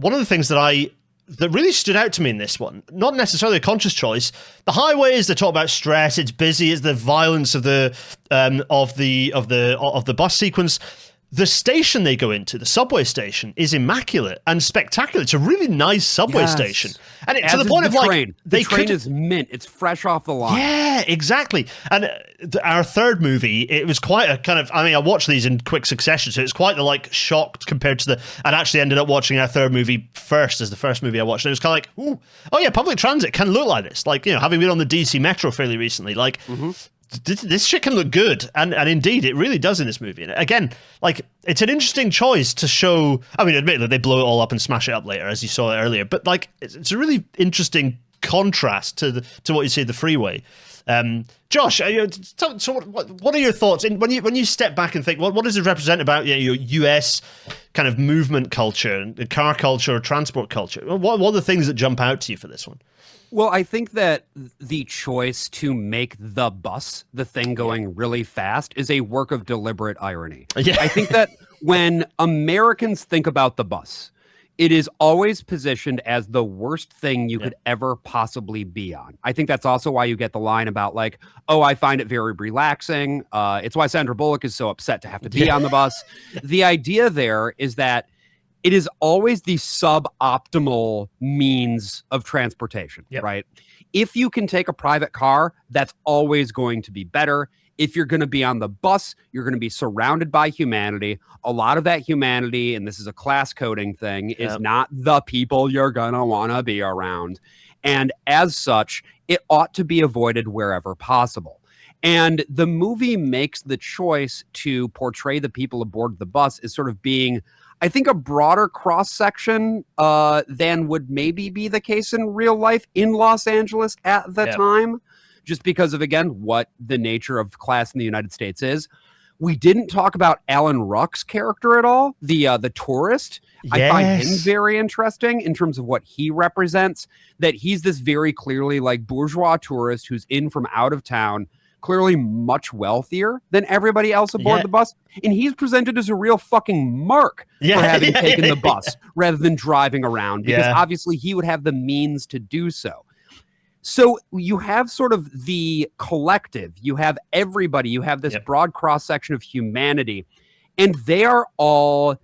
one of the things that really stood out to me in this one, not necessarily a conscious choice. The highways, they talk about stress, it's busy, it's the violence of the bus sequence. The station they go into, the subway station, is immaculate and spectacular. It's a really nice subway station. And to the point of train. The train is mint. It's fresh off the line. Yeah, exactly. And our third movie, it was quite a kind of, I watched these in quick succession, so it's quite the shock compared to I'd actually ended up watching our third movie first as the first movie I watched. And it was kind of like, ooh, oh yeah, public transit can look like this. Having been on the DC Metro fairly recently, this shit can look good, and indeed it really does in this movie. And again, it's an interesting choice to show. Admittedly they blow it all up and smash it up later, as you saw earlier, but it's a really interesting contrast to what you see at the freeway. Josh, so what are your thoughts when you step back and think, what does it represent about your US kind of movement culture and car culture or transport culture? What are the things that jump out to you for this one? Well, I think that the choice to make the bus the thing going really fast is a work of deliberate irony. Yeah. I think that when Americans think about the bus, it is always positioned as the worst thing you could ever possibly be on. I think that's also why you get the line about I find it very relaxing. It's why Sandra Bullock is so upset to have to be on the bus. The idea there is that it is always the suboptimal means of transportation, right? If you can take a private car, that's always going to be better. If you're going to be on the bus, you're going to be surrounded by humanity. A lot of that humanity, and this is a class coding thing, is not the people you're going to want to be around. And as such, it ought to be avoided wherever possible. And the movie makes the choice to portray the people aboard the bus as sort of being, I think, a broader cross-section than would maybe be the case in real life in Los Angeles at the time, just because of, again, what the nature of class in the United States is. We didn't talk about Alan Ruck's character at all, the tourist. Yes. I find him very interesting in terms of what he represents, that he's this very clearly bourgeois tourist who's in from out of town, clearly much wealthier than everybody else aboard the bus. And he's presented as a real fucking mark for having taken the bus rather than driving around, because obviously he would have the means to do so. So you have sort of the collective, you have everybody, you have this broad cross-section of humanity, and they are all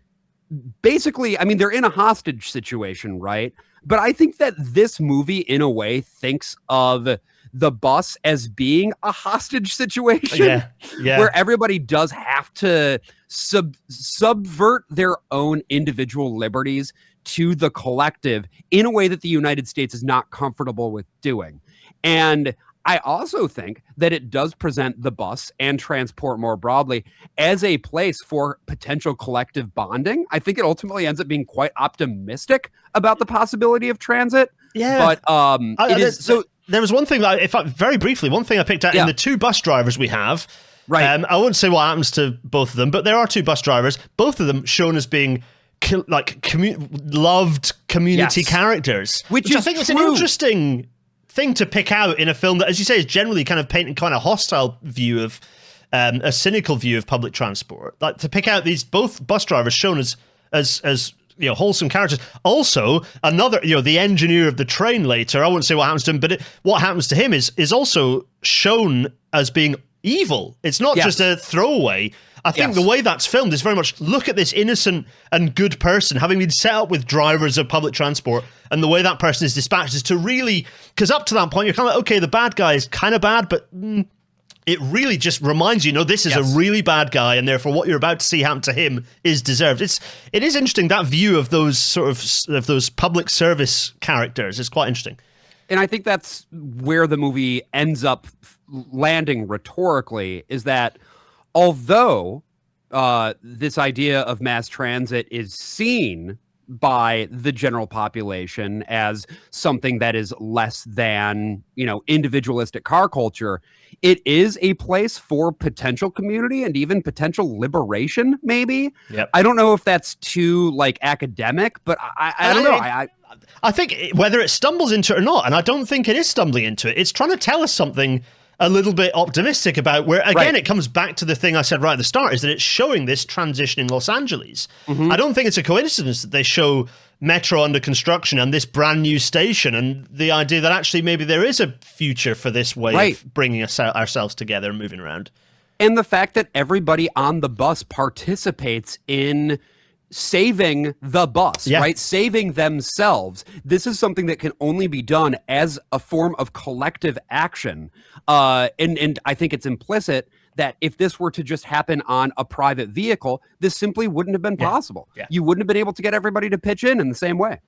basically, they're in a hostage situation, right? But I think that this movie, in a way, thinks of the bus as being a hostage situation where everybody does have to subvert their own individual liberties to the collective in a way that the United States is not comfortable with doing. And I also think that it does present the bus and transport more broadly as a place for potential collective bonding. I think it ultimately ends up being quite optimistic about the possibility of transit. Yeah. But there was one thing very briefly, one thing I picked out in the two bus drivers we have. Right. I won't say what happens to both of them, but there are two bus drivers, both of them shown as being loved community characters, which I think is an interesting thing to pick out in a film that, as you say, is generally kind of painting kind of hostile view of a cynical view of public transport. To pick out these both bus drivers shown as wholesome characters. Also, another, the engineer of the train later, I won't say what happens to him, but what happens to him is also shown as being evil. It's not just a throwaway. I think the way that's filmed is very much, look at this innocent and good person having been set up with drivers of public transport, and the way that person is dispatched is to really, because up to that point, you're kind of like, okay, the bad guy is kind of bad, but it really just reminds you, this is a really bad guy, and therefore what you're about to see happen to him is deserved. It is interesting, that view of those of those public service characters is quite interesting. And I think that's where the movie ends up landing rhetorically, is that although this idea of mass transit is seen by the general population as something that is less than, individualistic car culture, it is a place for potential community and even potential liberation, maybe. Yep. I don't know if that's too academic, but I don't know. I think whether it stumbles into it or not, and I don't think it is stumbling into it, it's trying to tell us something a little bit optimistic about, where, again, it comes back to the thing I said right at the start, is that it's showing this transition in Los Angeles. Mm-hmm. I don't think it's a coincidence that they show metro under construction and this brand new station, and the idea that actually maybe there is a future for this way of bringing ourselves together and moving around. And the fact that everybody on the bus participates in saving the bus, right? Saving themselves. This is something that can only be done as a form of collective action. And I think it's implicit that if this were to just happen on a private vehicle, this simply wouldn't have been possible. You wouldn't have been able to get everybody to pitch in the same way.